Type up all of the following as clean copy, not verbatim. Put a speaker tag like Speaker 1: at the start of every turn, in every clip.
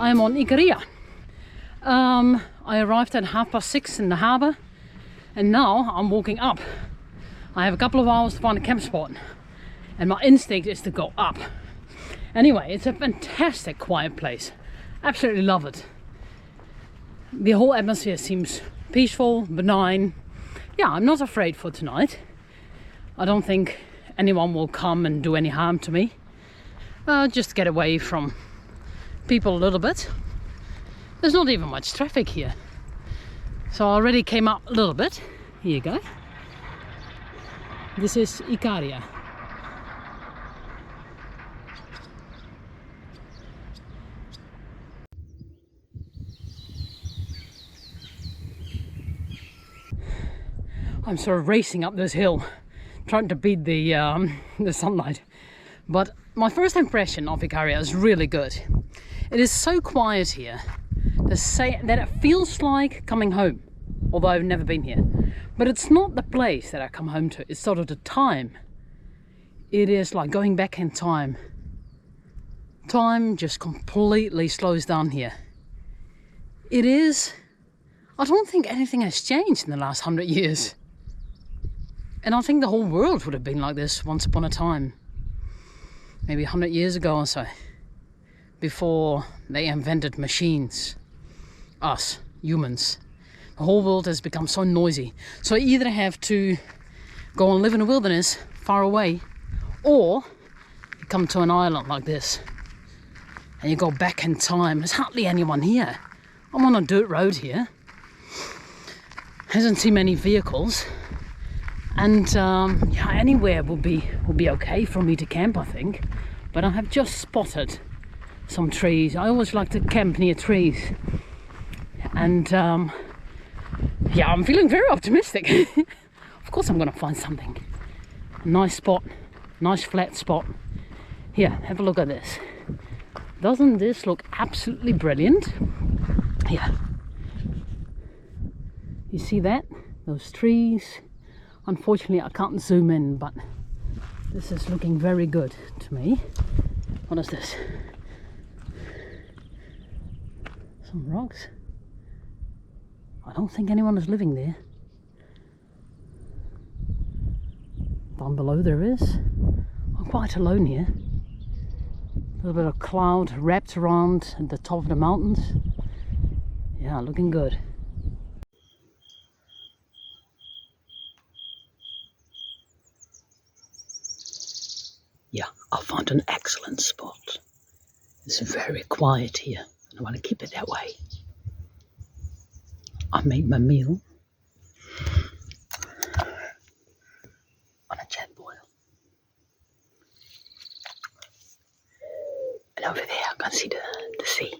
Speaker 1: I am on ICARIA. I arrived at 6:30 in the harbour, and now I'm walking up. I have a couple of hours to find a camp spot, and my instinct is to go up. Anyway, it's a fantastic quiet place. Absolutely love it. The whole atmosphere seems peaceful, benign. Yeah, I'm not afraid for tonight. I don't think anyone will come and do any harm to me. Just get away from people a little bit. There's not even much traffic here. So I already came up a little bit. Here you go. This is ICARIA. I'm sort of racing up this hill, trying to beat the sunlight. But my first impression of ICARIA is really good. It is so quiet here that it feels like coming home, although I've never been here. But it's not the place that I come home to, it's sort of the time. It is like going back in time. Time just completely slows down here. I don't think anything has changed in the last 100 years. And I think the whole world would have been like this once upon a time. Maybe 100 years ago or so. Before they invented machines. Us, humans. The whole world has become so noisy. So you either have to go and live in the wilderness far away, or you come to an island like this and you go back in time. There's hardly anyone here. I'm on a dirt road here. Hasn't seen many vehicles. And yeah, anywhere will be okay for me to camp, I think. But I have just spotted some trees. I always like to camp near trees. And yeah, I'm feeling very optimistic. Of course I'm gonna find something. A nice spot, nice flat spot. Here, have a look at this. Doesn't this look absolutely brilliant? Here. You see that? Those trees. Unfortunately, I can't zoom in, but this is looking very good to me. What is this? Some rocks. I don't think anyone is living there. Down below there is. I'm quite alone here. A little bit of cloud wrapped around at the top of the mountains. Yeah, looking good. Yeah, I found an excellent spot. It's very quiet here, and I want to keep it that way. I made my meal on a JetBoil. And over there I can see the sea.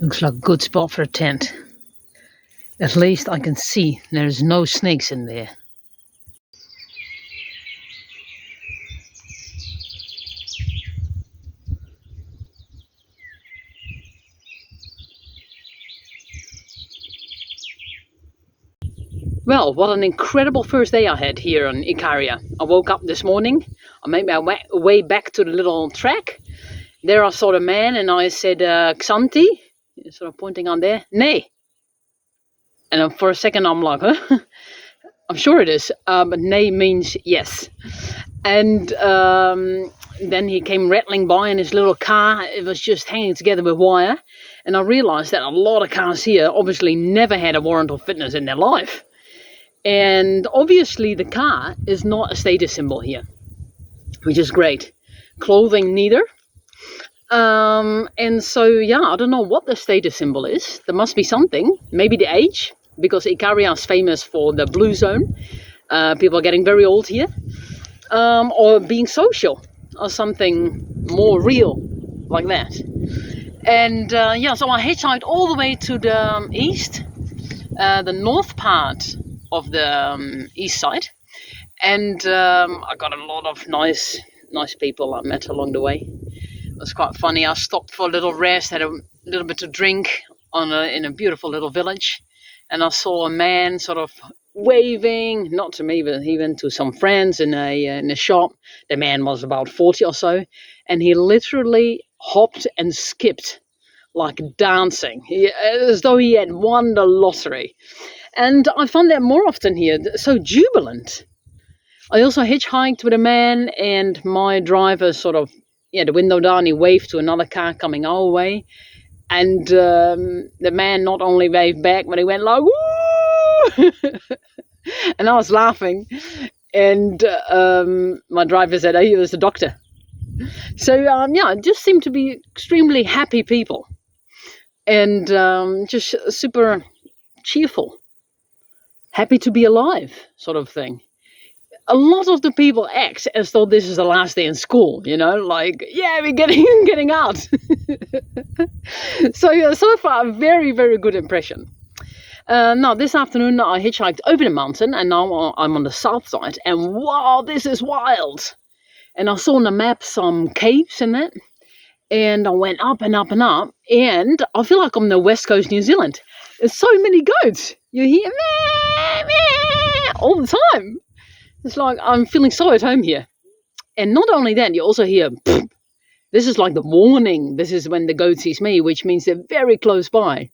Speaker 1: Looks like a good spot for a tent. At least I can see there's no snakes in there. Well, what an incredible first day I had here on Ikaria. I woke up this morning, I made my way back to the little track. There I saw the man and I said, Xanti, sort of pointing on there, nee. And for a second I'm like, huh? I'm sure it is, but nee means yes. And then he came rattling by in his little car. It was just hanging together with wire. And I realized that a lot of cars here obviously never had a warrant of fitness in their life. And obviously the car is not a status symbol here, which is great. Clothing neither. And so, yeah, I don't know what the status symbol is. There must be something. Maybe the age, because Ikaria is famous for the blue zone. People are getting very old here. Or being social, or something more real, like that. And yeah, so I hitchhiked all the way to the east, the north part of the east side, and I got a lot of nice people I met along the way. It was quite funny. I stopped for a little rest, had a little bit to drink in a beautiful little village, and I saw a man sort of waving, not to me, but he went to some friends in a shop. The man was about 40 or so, and he literally hopped and skipped like dancing, as though he had won the lottery. And I found that more often here, so jubilant. I also hitchhiked with a man, and my driver sort of, the window down, he waved to another car coming our way. And the man not only waved back, but he went like, woo! And I was laughing. And my driver said, oh, he was the doctor. So, yeah, it just seemed to be extremely happy people. And just super cheerful. Happy to be alive, sort of thing. A lot of the people act as though this is the last day in school, like, yeah, we're getting out. So, yeah, so far, a very, very good impression. Now, this afternoon, I hitchhiked over the mountain, and now I'm on the south side, and wow, this is wild. And I saw on the map some caves in that, and I went up and up and up, and I feel like I'm on the west coast of New Zealand. There's so many goats. You hear meh, meh, all the time. It's like I'm feeling so at home here. And not only that, you also hear, pfft. This is like the warning. This is when the goat sees me, which means they're very close by.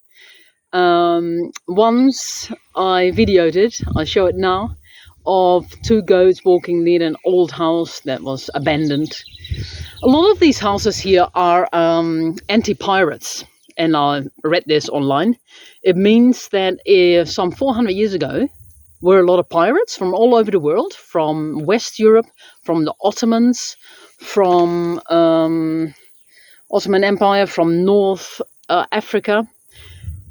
Speaker 1: Once I videoed it, I show it now, of two goats walking near an old house that was abandoned. A lot of these houses here are anti-pirates. And I read this online. It means that some 400 years ago, were a lot of pirates from all over the world, from West Europe, from the Ottomans, from Ottoman Empire, from North Africa.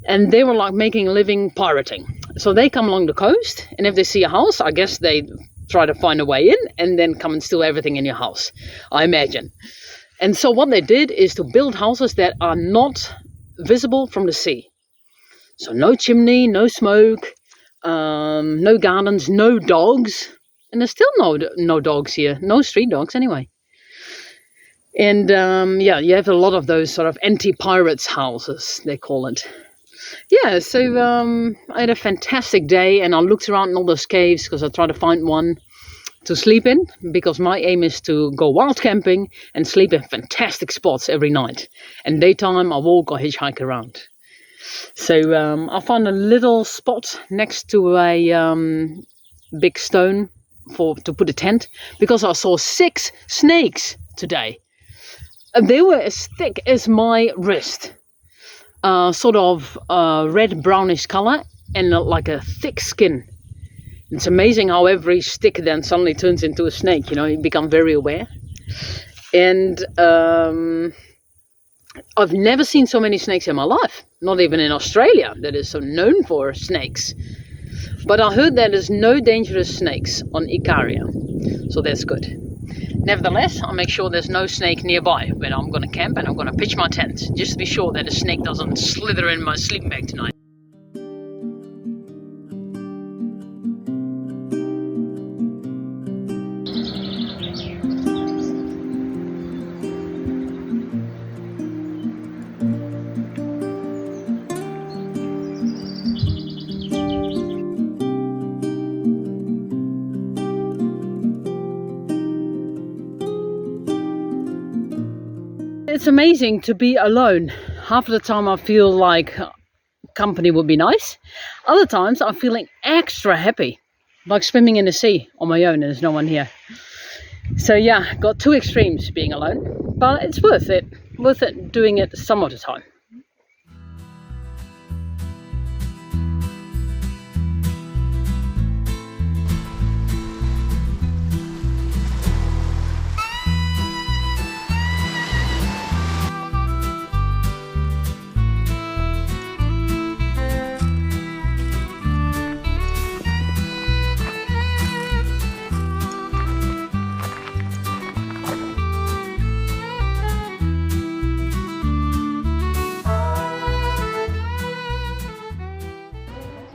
Speaker 1: And they were like making a living pirating. So they come along the coast, and if they see a house, I guess they try to find a way in and then come and steal everything in your house, I imagine. And so what they did is to build houses that are not visible from the sea. So no chimney, no smoke, no gardens, no dogs. And there's still no dogs here, no street dogs anyway. And yeah, you have a lot of those sort of anti-pirates houses, they call it. Yeah, so I had a fantastic day, and I looked around in all those caves because I tried to find one to sleep in, because my aim is to go wild camping and sleep in fantastic spots every night. And daytime I walk or hitchhike around. So I found a little spot next to a big stone to put a tent, because I saw 6 snakes today. They were as thick as my wrist. Sort of red brownish color and like a thick skin. It's amazing how every stick then suddenly turns into a snake, you become very aware. And I've never seen so many snakes in my life, not even in Australia, that is so known for snakes. But I heard that there's no dangerous snakes on Ikaria, so that's good. Nevertheless, I'll make sure there's no snake nearby when I'm going to camp and I'm going to pitch my tent, just to be sure that a snake doesn't slither in my sleeping bag tonight. It's amazing to be alone. Half of the time I feel like company would be nice. Other times I'm feeling extra happy, like swimming in the sea on my own and there's no one here. So yeah, got two extremes being alone, but it's worth it. Worth it doing it some of the time.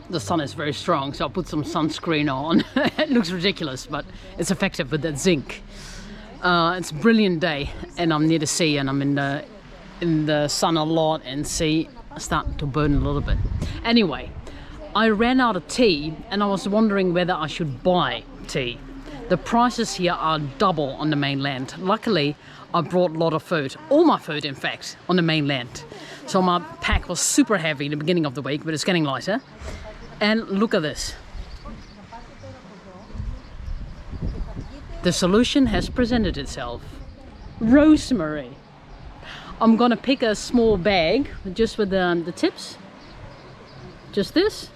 Speaker 1: The sun is very strong, so I'll put some sunscreen on. It looks ridiculous, but it's effective with that zinc. It's a brilliant day, and I'm near the sea, and I'm in the sun a lot, and sea starting to burn a little bit. Anyway, I ran out of tea, and I was wondering whether I should buy tea. The prices here are double on the mainland. Luckily, I brought a lot of food, all my food in fact, on the mainland. So my pack was super heavy in the beginning of the week, but it's getting lighter. And look at this. The solution has presented itself. Rosemary. I'm gonna pick a small bag just with the tips. Just this.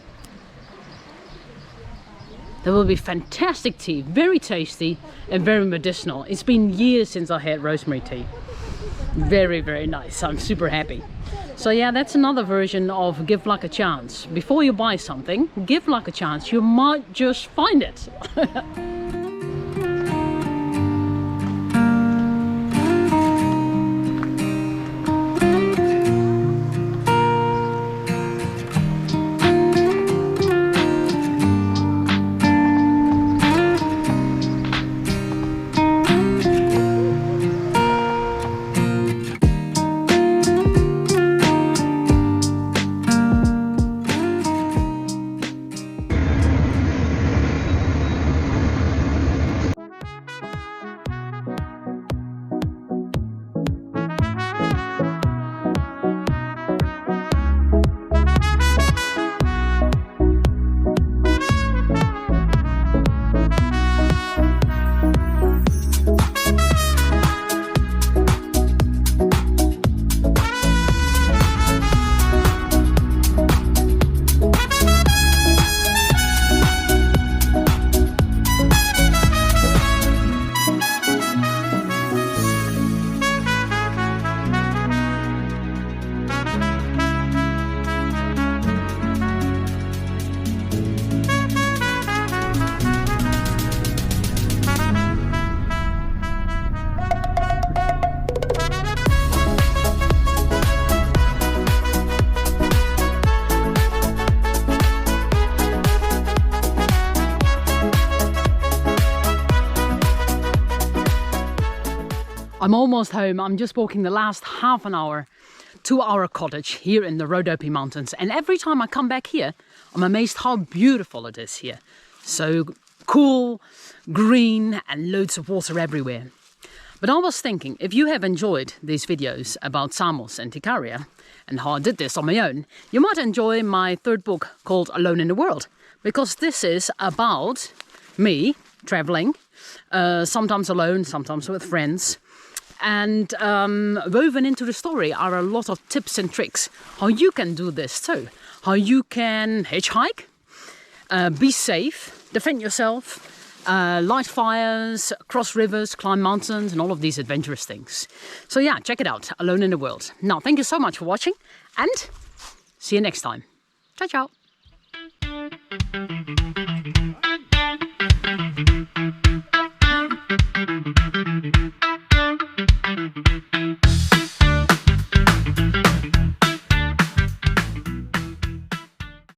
Speaker 1: There will be fantastic tea, very tasty and very medicinal. It's been years since I had rosemary tea. Very, very nice. I'm super happy. So yeah, that's another version of give luck a chance. Before you buy something, give luck a chance. You might just find it. I'm almost home. I'm just walking the last half an hour to our cottage here in the Rhodope Mountains. And every time I come back here, I'm amazed how beautiful it is here. So cool, green, and loads of water everywhere. But I was thinking, if you have enjoyed these videos about Samos and Ikaria and how I did this on my own, you might enjoy my third book called Alone in the World, because this is about me traveling, sometimes alone, sometimes with friends. And woven into the story are a lot of tips and tricks how you can do this too. How you can hitchhike, be safe, defend yourself, light fires, cross rivers, climb mountains, and all of these adventurous things. So yeah, check it out, Alone in the World. Now, thank you so much for watching, and see you next time. Ciao, ciao.